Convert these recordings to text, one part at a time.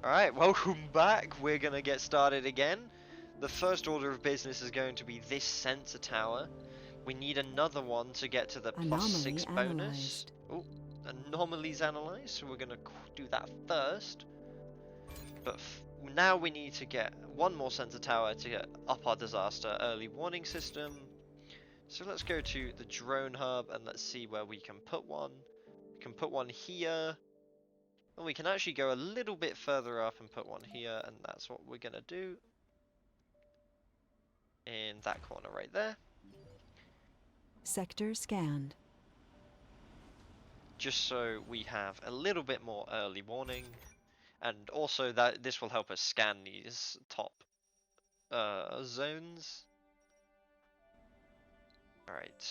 Alright, welcome back. We're gonna get started again. The first order of business is going to be this sensor tower. We need another one to get to the +6 bonus. Oh, anomalies analyzed, so we're gonna do that first. But now we need to get one more sensor tower to get up our disaster early warning system. So let's go to the drone hub and let's see where we can put one. We can put one here. And we can actually go a little bit further up and put one here, and that's what we're gonna do. In that corner right there. Sector scanned. Just so we have a little bit more early warning. And also that this will help us scan these top zones. Alright.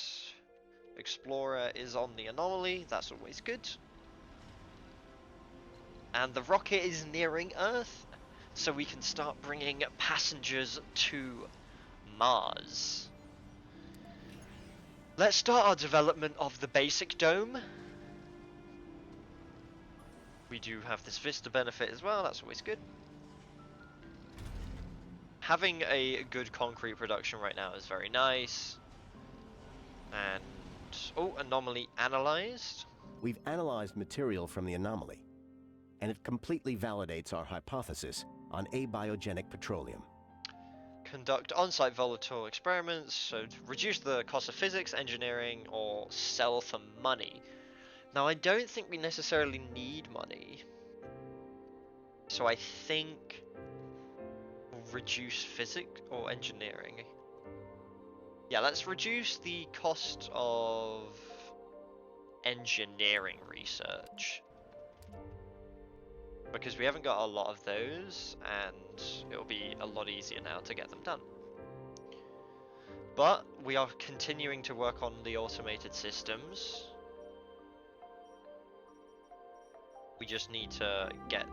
Explorer is on the anomaly, that's always good. And the rocket is nearing Earth, so we can start bringing passengers to Mars. Let's start our development of the basic dome. We do have this Vista benefit as well, that's always good. Having a good concrete production right now is very nice. And, oh, anomaly analyzed. We've analyzed material from the anomaly, and it completely validates our hypothesis on abiogenic petroleum. Conduct on-site volatile experiments, so to reduce the cost of physics, engineering, or sell for money. Now, I don't think we necessarily need money, so I think we'll reduce physics or engineering. Yeah, let's reduce the cost of engineering research, because we haven't got a lot of those, and it'll be a lot easier now to get them done. But we are continuing to work on the automated systems. We just need to get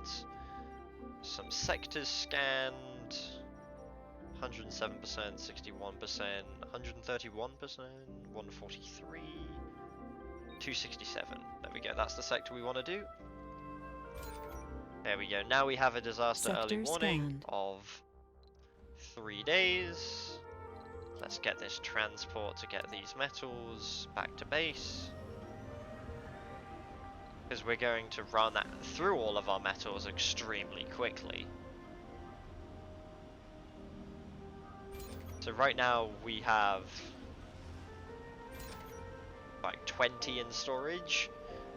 some sectors scanned. 107%, 61%, 131%, 143, 267. There we go, that's the sector we want to do. There we go, now we have a disaster Sector early warning scanned. of 3 days. Let's get this transport to get these metals back to base. Because we're going to run that through all of our metals extremely quickly. So right now we have like 20 in storage,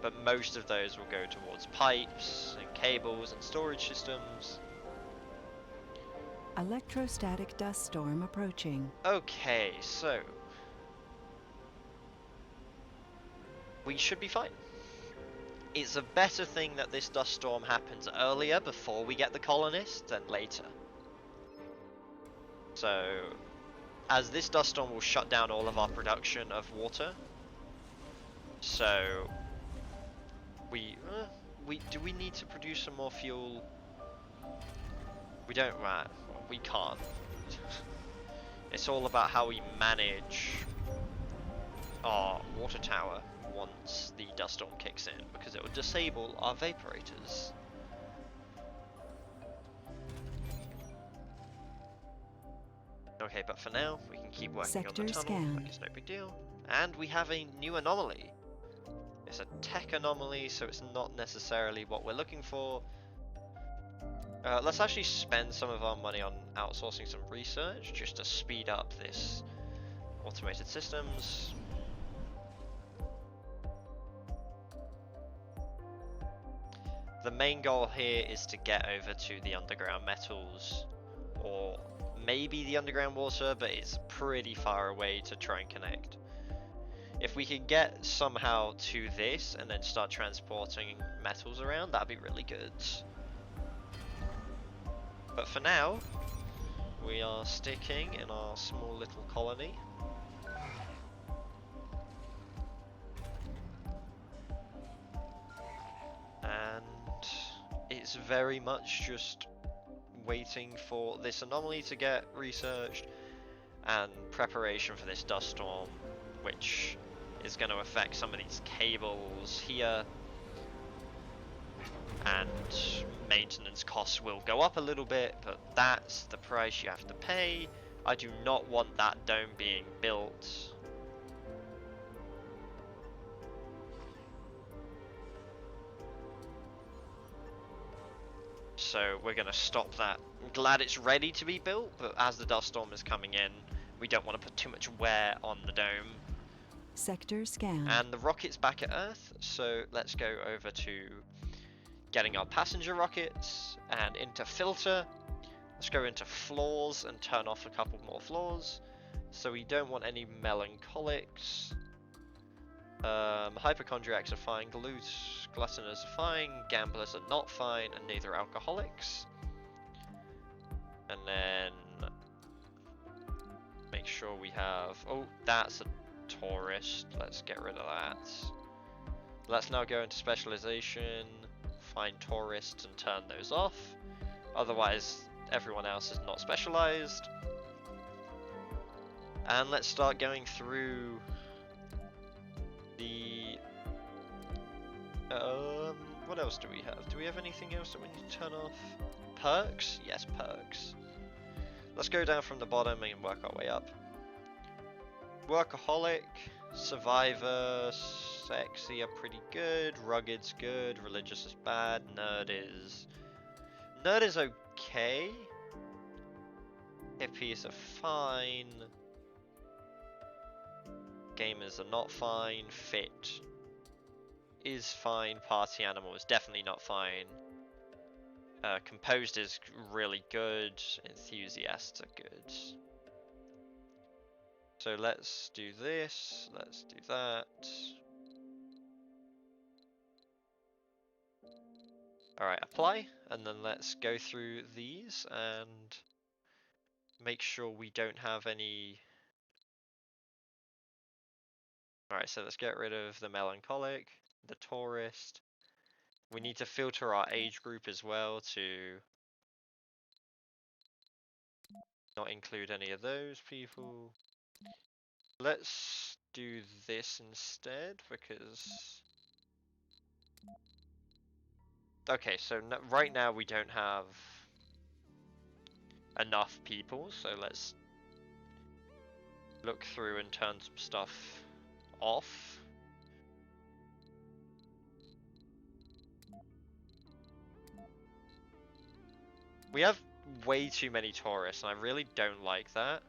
but most of those will go towards pipes and cables and storage systems. Electrostatic dust storm approaching. Okay, so we should be fine. It's a better thing that this dust storm happens earlier before we get the colonists than later. So, as this dust storm will shut down all of our production of water, so do we need to produce some more fuel? We don't, right, we can't. It's all about how we manage our water tower once the dust storm kicks in, because it will disable our vaporators. Okay, but for now, we can keep working on the tunnel, Sector like it's no big deal. And we have a new anomaly. It's a tech anomaly, so it's not necessarily what we're looking for. Let's actually spend some of our money on outsourcing some research, just to speed up this automated systems. The main goal here is to get over to the underground metals, or maybe the underground water, but it's pretty far away to try and connect. If we can get somehow to this and then start transporting metals around, that'd be really good. But for now, we are sticking in our small little colony. And it's very much just waiting for this anomaly to get researched and preparation for this dust storm, which is going to affect some of these cables here and maintenance costs will go up a little bit, but that's the price you have to pay. I do not want that dome being built. So we're going to stop that. I'm glad it's ready to be built, but as the dust storm is coming in, we don't want to put too much wear on the dome. Sector scan. And the rocket's back at Earth, so let's go over to getting our passenger rockets and into filter. Let's go into floors and turn off a couple more floors. So we don't want any melancholics. Hypochondriacs are fine, gluttoners are fine, gamblers are not fine, and neither are alcoholics. And then make sure we have, oh, that's a tourist, let's get rid of that. Let's now go into specialization, find tourists and turn those off. Otherwise, everyone else is not specialized. And let's start going through the what else do we have? Do we have anything else that we need to turn off? Perks? Yes, perks. Let's go down from the bottom and work our way up. Workaholic, Survivor, Sexy are pretty good, Rugged's good, Religious is bad, Nerd is okay. Hippies are fine. Gamers are not fine. Fit is fine. Party animal is definitely not fine. Composed is really good. Enthusiasts are good. So let's do this. Let's do that. Alright, apply. And then let's go through these and make sure we don't have any. Alright, so let's get rid of the melancholic, the tourist. We need to filter our age group as well to not include any of those people. Let's do this instead because... Okay, so right now we don't have enough people, so let's look through and turn some stuff off. We have way too many tourists and I really don't like that.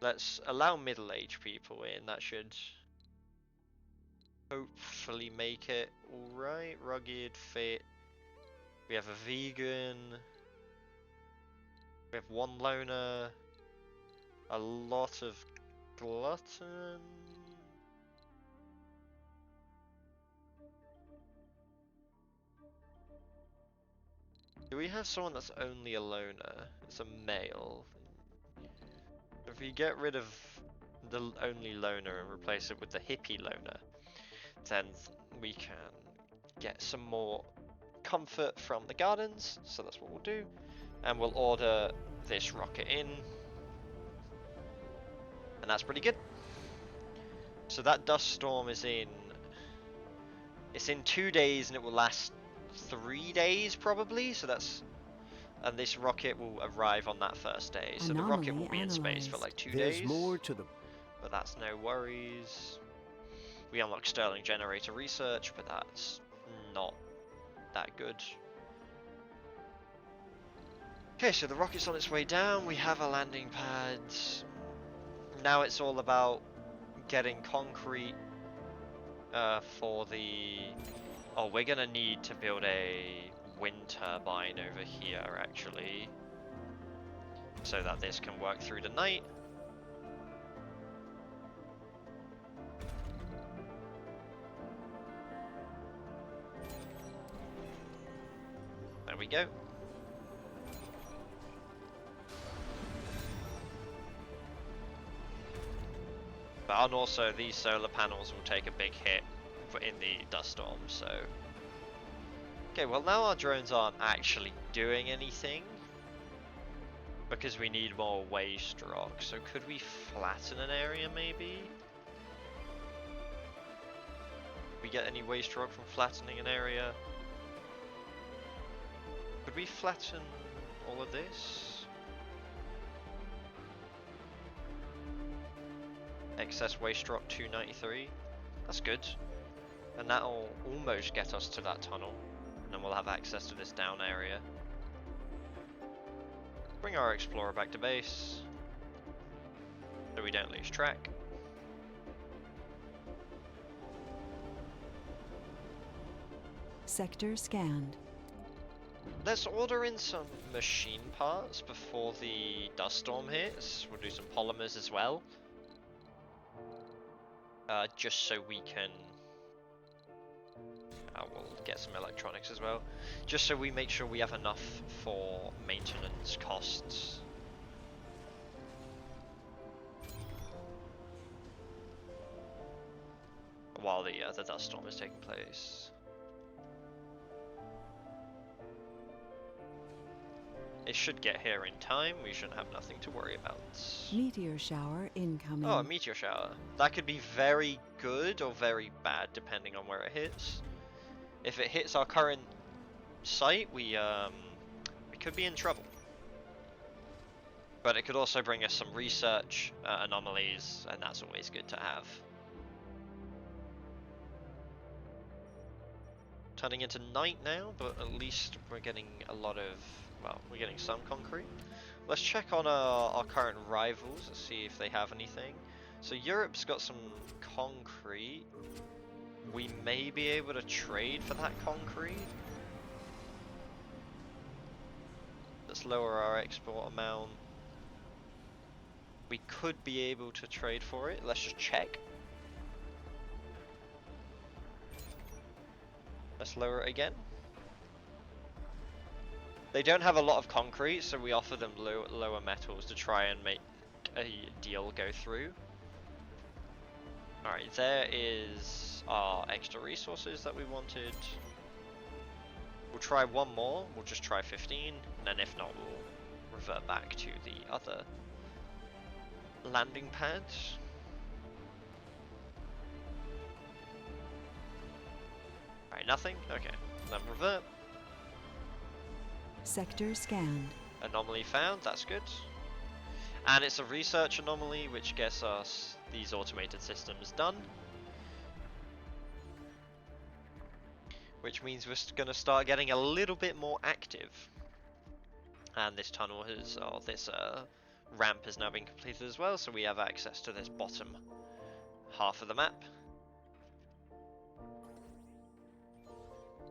Let's allow middle-aged people in, that should hopefully make it alright. Rugged, fit. We have a vegan. We have one loner. A lot of glutton. Do we have someone that's only a loner? It's a male. If we get rid of the only loner and replace it with the hippie loner, then we can get some more comfort from the gardens. So that's what we'll do. And we'll order this rocket in. And that's pretty good. So that dust storm is in... It's in 2 days and it will last 3 days probably. So that's... And this rocket will arrive on that first day. So the rocket will be in space for like 2 days. There's more to the... But that's no worries. We unlock Sterling Generator Research, but that's not that good. Okay, so the rocket's on its way down. We have a landing pads. Now it's all about getting concrete for the... Oh, we're gonna need to build a wind turbine over here, actually, so that this can work through the night. There we go. But and also these solar panels will take a big hit in the dust storm, so... Okay, well now our drones aren't actually doing anything because we need more waste rock. So could we flatten an area maybe? We get any waste rock from flattening an area? Should we flatten all of this? Excess waste rock 293. That's good. And that'll almost get us to that tunnel. And then we'll have access to this down area. Bring our explorer back to base. So we don't lose track. Sector scanned. Let's order in some machine parts before the dust storm hits. We'll do some polymers as well. Just so we can... we'll get some electronics as well. Just so we make sure we have enough for maintenance costs. While the dust storm is taking place. It should get here in time. We shouldn't have nothing to worry about. Meteor shower incoming. Oh, a meteor shower. That could be very good or very bad depending on where it hits. If it hits our current site, we could be in trouble. But it could also bring us some research anomalies, and that's always good to have. Turning into night now, but at least we're getting a lot of, well, we're getting some concrete. Let's check on our current rivals and see if they have anything. So Europe's got some concrete. We may be able to trade for that concrete. Let's lower our export amount. We could be able to trade for it. Let's just check. Let's lower it again. They don't have a lot of concrete, so we offer them lower metals to try and make a deal go through. Alright, there is our extra resources that we wanted. We'll try one more. We'll just try 15, and then if not, we'll revert back to the other landing pads. Alright, nothing? Okay, then revert. Sector scanned. Anomaly found, that's good. And it's a research anomaly which gets us these automated systems done. Which means we're going to start getting a little bit more active. And this tunnel has, or this ramp has now been completed as well, so we have access to this bottom half of the map.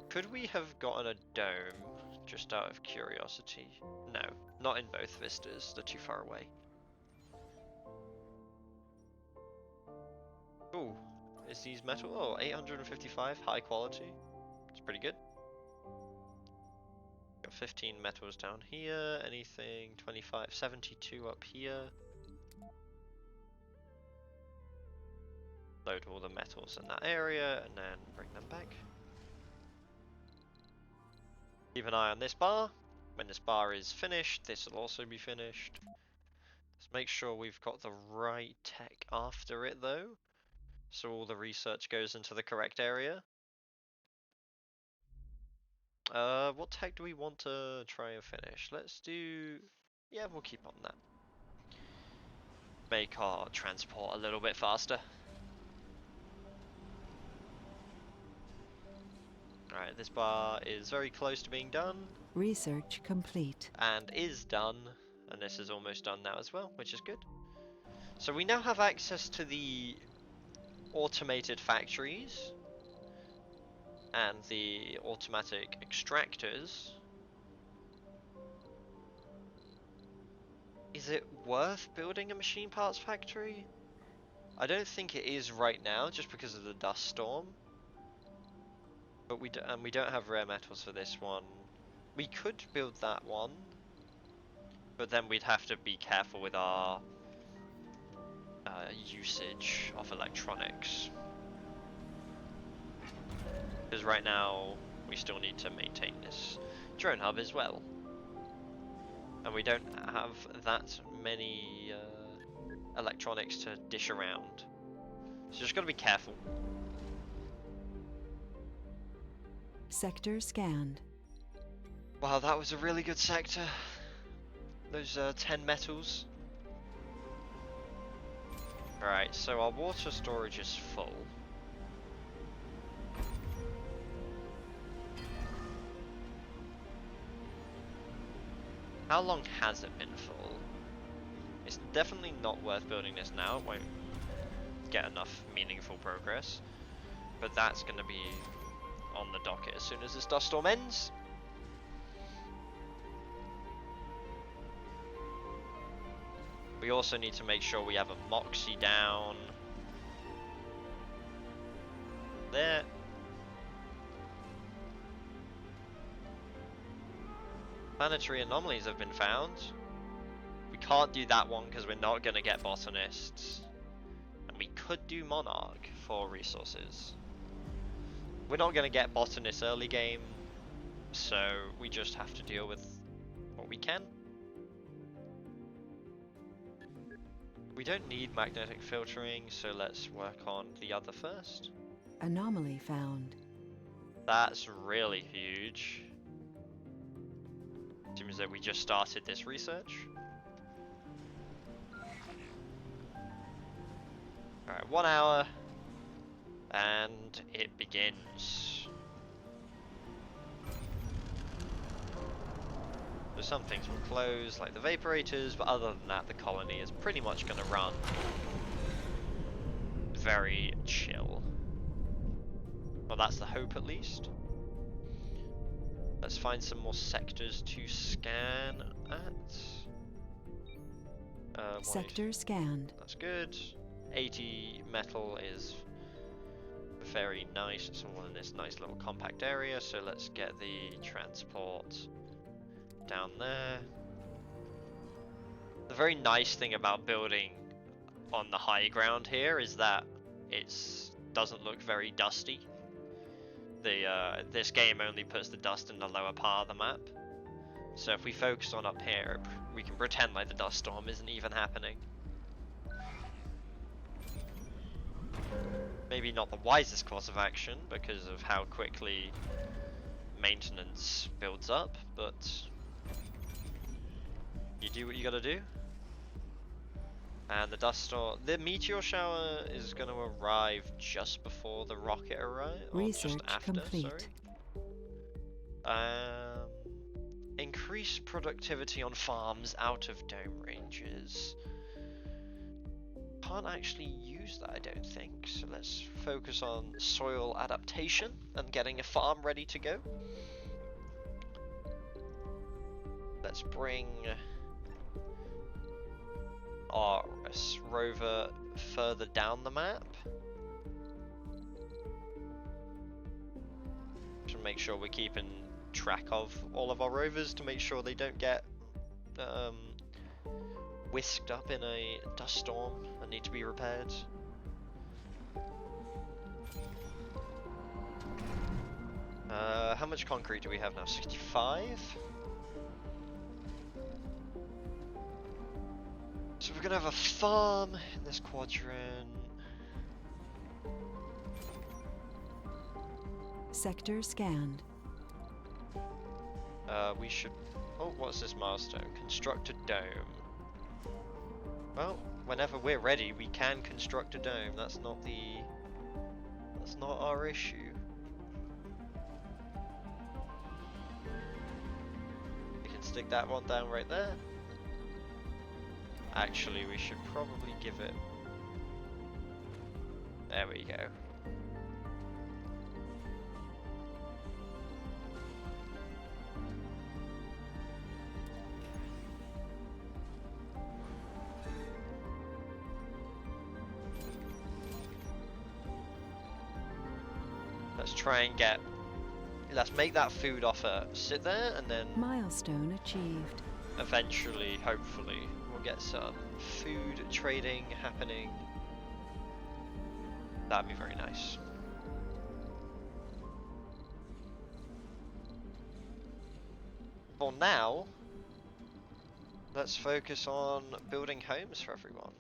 Could we have gotten a dome, just out of curiosity? No, not in both vistas, they're too far away. Ooh, is these metal? Oh, 855, high quality. It's pretty good. Got 15 metals down here, anything, 25, 72 up here. Load all the metals in that area and then bring them back. Keep an eye on this bar. When this bar is finished, this will also be finished. Let's make sure we've got the right tech after it though, so all the research goes into the correct area. What tech do we want to try and finish? Let's do... yeah, we'll keep on that. Make our transport a little bit faster. Alright, this bar is very close to being done. Research complete. And is done. And this is almost done now as well, which is good. So we now have access to the automated factories and the automatic extractors. Is it worth building a machine parts factory? I don't think it is right now, just because of the dust storm. But we don't have rare metals for this one. We could build that one, but then we'd have to be careful with our usage of electronics. Because right now we still need to maintain this drone hub as well, and we don't have that many electronics to dish around, so just gotta be careful. Sector scanned. Wow, that was a really good sector. Those 10 metals. Right, so our water storage is full. How long has it been full? It's definitely not worth building this now. It won't get enough meaningful progress. But that's going to be on the docket as soon as this dust storm ends. We also need to make sure we have a Moxie down. There. Planetary anomalies have been found. We can't do that one because we're not going to get botanists. And we could do Monarch for resources. We're not going to get botanists early game, so we just have to deal with what we can. We don't need magnetic filtering, so let's work on the other first. Anomaly found. That's really huge. Seems that we just started this research. Alright, 1 hour. And it begins. So some things will close, like the vaporators, but other than that, the colony is pretty much going to run very chill. Well, that's the hope at least. Let's find some more sectors to scan at. Sector scanned. That's good. 80 metal is very nice. It's all in this nice little compact area, so let's get the transport down there. The very nice thing about building on the high ground here is that it doesn't look very dusty. This game only puts the dust in the lower part of the map, so if we focus on up here, we can pretend like the dust storm isn't even happening. Maybe not the wisest course of action because of how quickly maintenance builds up, but you do what you gotta do. And the dust storm, the meteor shower is going to arrive just before the rocket arrives, or Research just after, complete. sorry. Increase productivity on farms out of dome ranges. Can't actually use that, I don't think. So let's focus on soil adaptation and getting a farm ready to go. Let's bring our rover further down the map. Should make sure we're keeping track of all of our rovers to make sure they don't get whisked up in a dust storm and need to be repaired. How much concrete do we have now? 65? So we're gonna have a farm in this quadrant. Sector scanned. We should... Oh, what's this milestone? Construct a dome. Well, whenever we're ready, we can construct a dome. That's not our issue. We can stick that one down right there. Actually, we should probably give it... There we go. Let's try and get... Let's make that food offer sit there, and then Milestone achieved. eventually, hopefully, we'll get some food trading happening. That'd be very nice. For now, let's focus on building homes for everyone.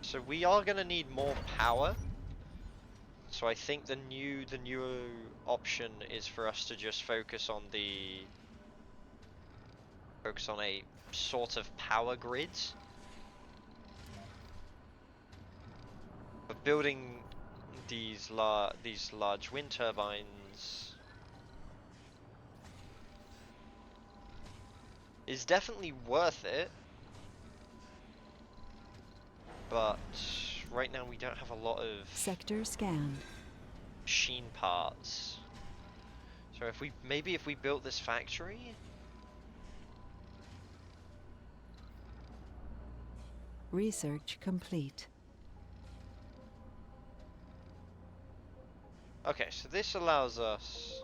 So we are going to need more power So I think the new option is for us to just focus on a sort of power grid. But building these large wind turbines is definitely worth it. But right now we don't have a lot of Sector scanned. machine parts. So if we built this factory. Research complete. Okay, so this allows us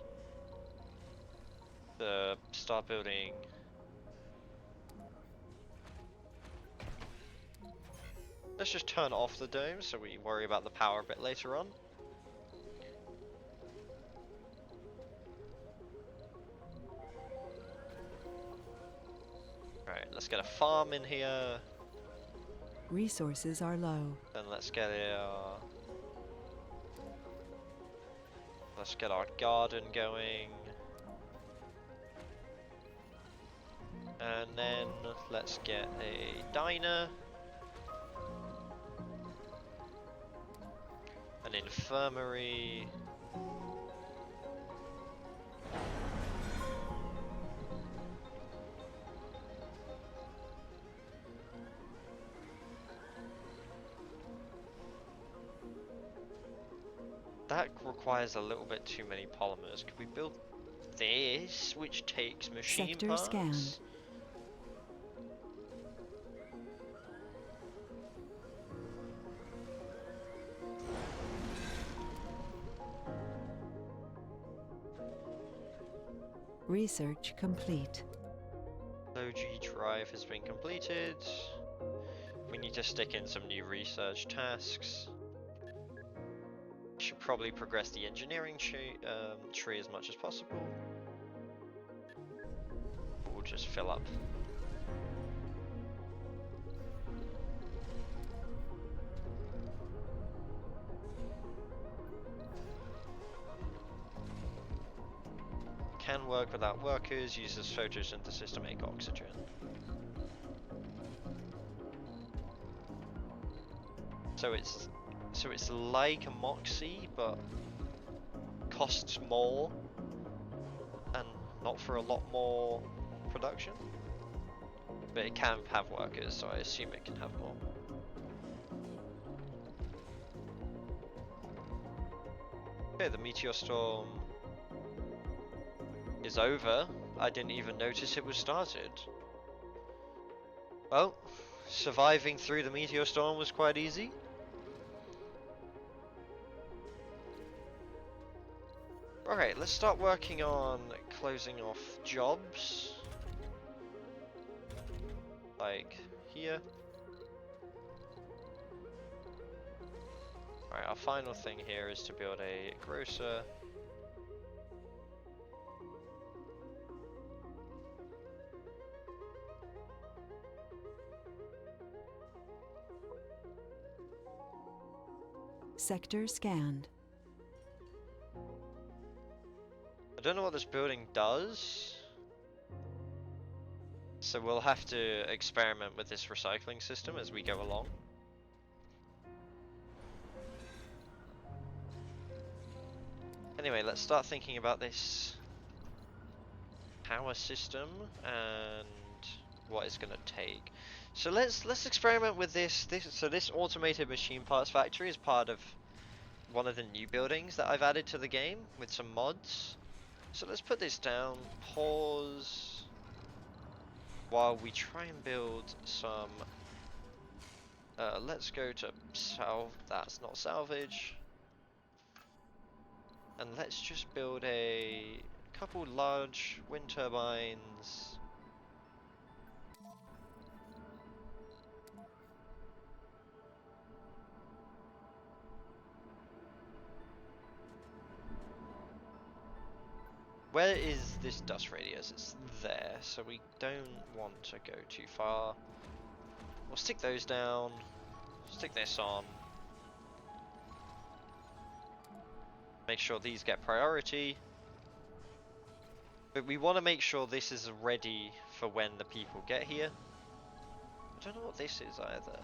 to start building let's just turn off the dome so we worry about the power a bit later on. Right, let's get a farm in here. Resources are low. Then let's get our garden going. And then let's get a diner. An infirmary. That requires a little bit too many polymers. Could we build this, which takes machine Sector parts? scanned. Research complete. Low G drive has been completed. We need to stick in some new research tasks. Should probably progress the engineering tree as much as possible. We'll just fill up. Can work without workers, uses photosynthesis to make oxygen. So it's like a Moxie, but costs more and not for a lot more production. But it can have workers, so I assume it can have more. Okay, the meteor storm is over. I didn't even notice it was started. Well, surviving through the meteor storm was quite easy. Alright, let's start working on closing off jobs. Like here. Alright, our final thing here is to build a grocer. Sector scanned. I don't know what this building does, so we'll have to experiment with this recycling system as we go along. Anyway, let's start thinking about this power system and what it's going to take. So let's experiment with this. This automated machine parts factory is part of one of the new buildings that I've added to the game with some mods. So let's put this down, pause, while we try and build some, let's go to that's not salvage, and let's just build a couple large wind turbines. Where is this dust radius? It's there, so we don't want to go too far. We'll stick those down, stick this on. Make sure these get priority. But we want to make sure this is ready for when the people get here. I don't know what this is either.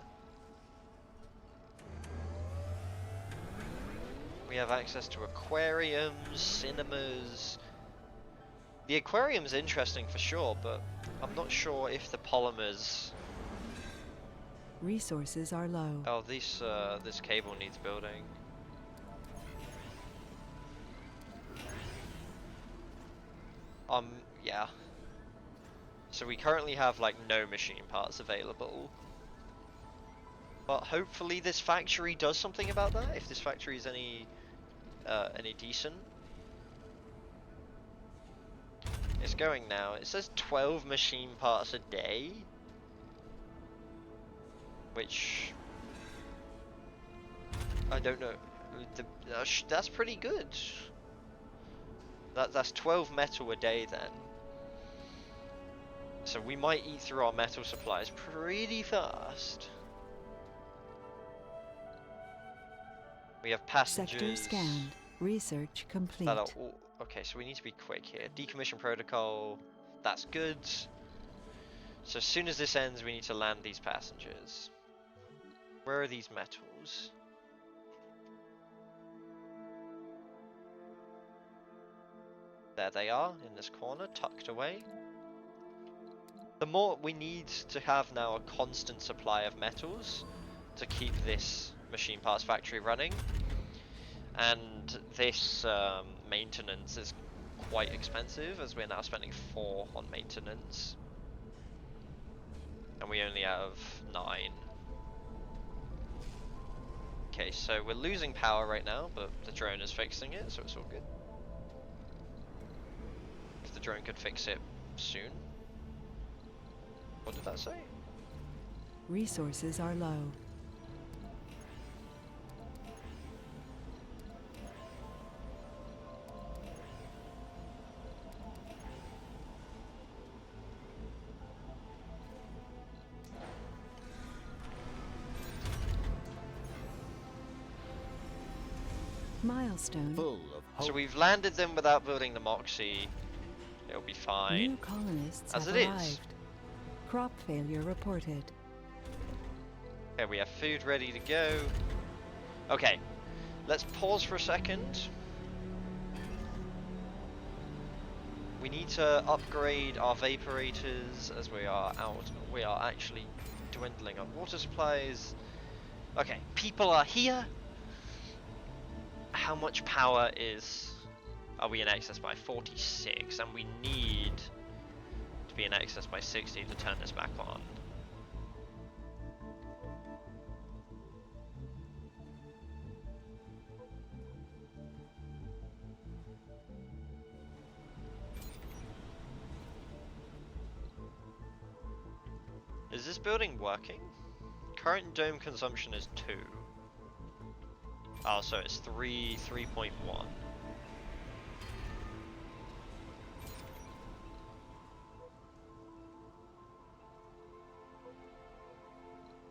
We have access to aquariums, cinemas. The aquarium's interesting for sure, but I'm not sure if the polymers... Resources are low. Oh, this cable needs building. Yeah. So we currently have like no machine parts available. But hopefully this factory does something about that, if this factory is any decent. It's going now. It says 12 machine parts a day. Which... I don't know. That's pretty good. That's 12 metal a day then. So we might eat through our metal supplies pretty fast. We have passengers. Sector scanned. Research complete. That are all, okay, so we need to be quick here. Decommission protocol. That's good. So as soon as this ends, we need to land these passengers. Where are these metals? There they are, in this corner, tucked away. The more we need to have now a constant supply of metals to keep this machine parts factory running. And this maintenance is quite expensive, as we're now spending 4 on maintenance. And we only have 9. Okay, so we're losing power right now, but the drone is fixing it, so it's all good. If the drone could fix it soon. What did that say? Resources are low. Milestone. Full of hope. So we've landed them without building the Moxie. It'll be fine. New colonists As have it is. arrived. Crop failure reported. Okay, we have food ready to go. Okay, let's pause for a second. We need to upgrade our vaporators as we are actually dwindling our water supplies. Okay, people are here. How much power are we in excess by? 46, and we need to be in excess by 60 to turn this back on. Is this building working? Current dome consumption is 2. Oh, so it's 3.1.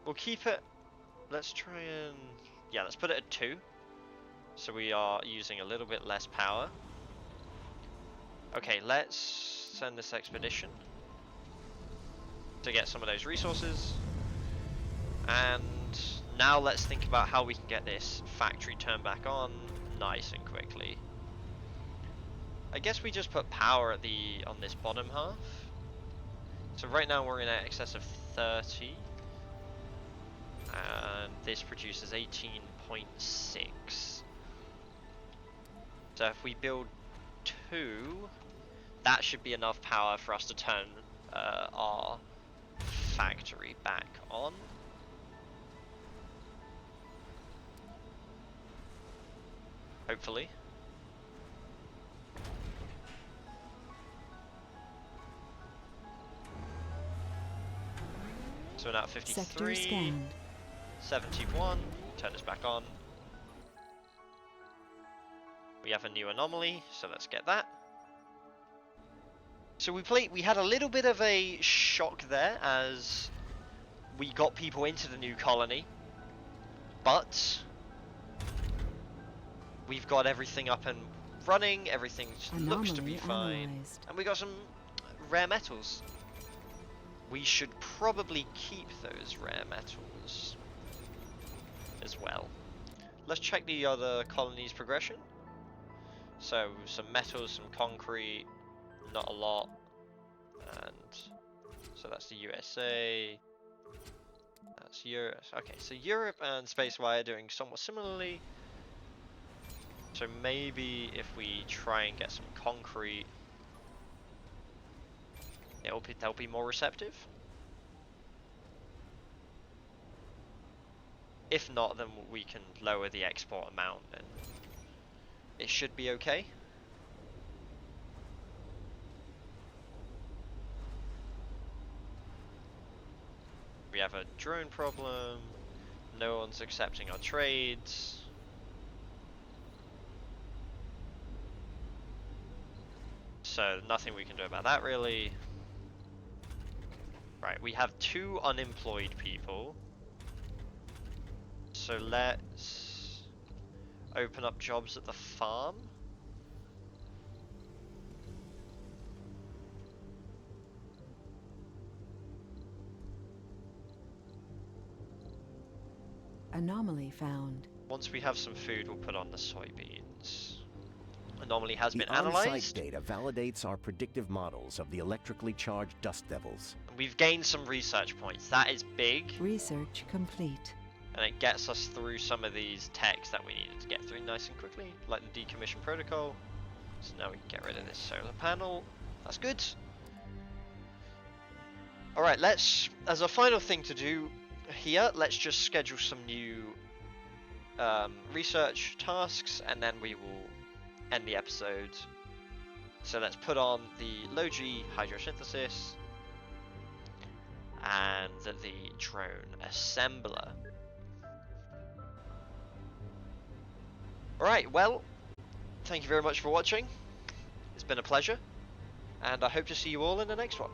We'll keep it. Let's try and let's put it at 2. So we are using a little bit less power. Okay, let's send this expedition to get some of those resources. And now let's think about how we can get this factory turned back on nice and quickly. I guess we just put power at on this bottom half. So right now we're in excess of 30. And this produces 18.6. So if we build 2, that should be enough power for us to turn our factory back on. Hopefully. So we're now at 53. Sector scanned. 71. Turn this back on. We have a new anomaly, so let's get that. So we had a little bit of a shock there as we got people into the new colony, but we've got everything up and running, everything looks to be Anomaly fine, analyzed. and we got some rare metals. We should probably keep those rare metals as well. Let's check the other colonies' progression. So some metals, some concrete, not a lot, and so that's the USA. That's Europe. Okay, so Europe and Spacewire are doing somewhat similarly. So maybe if we try and get some concrete, they'll be more receptive. If not, then we can lower the export amount and it should be okay. We have a drone problem. No one's accepting our trades. So nothing we can do about that really. Right, we have 2 unemployed people. So let's open up jobs at the farm. Anomaly found. Once we have some food, we'll put on the soybeans. Anomaly has been The on-site analyzed. data validates our predictive models of the electrically charged dust devils. We've gained some research points. That is big, Research complete. and it gets us through some of these techs that we needed to get through nice and quickly, like the decommission protocol. So now we can get rid of this solar panel. That's good. Alright, let's, as a final thing to do here, let's just schedule some new research tasks, and then we will end the episode. So let's put on the low-G hydrosynthesis and the drone assembler. Alright, well, thank you very much for watching. It's been a pleasure, and I hope to see you all in the next one.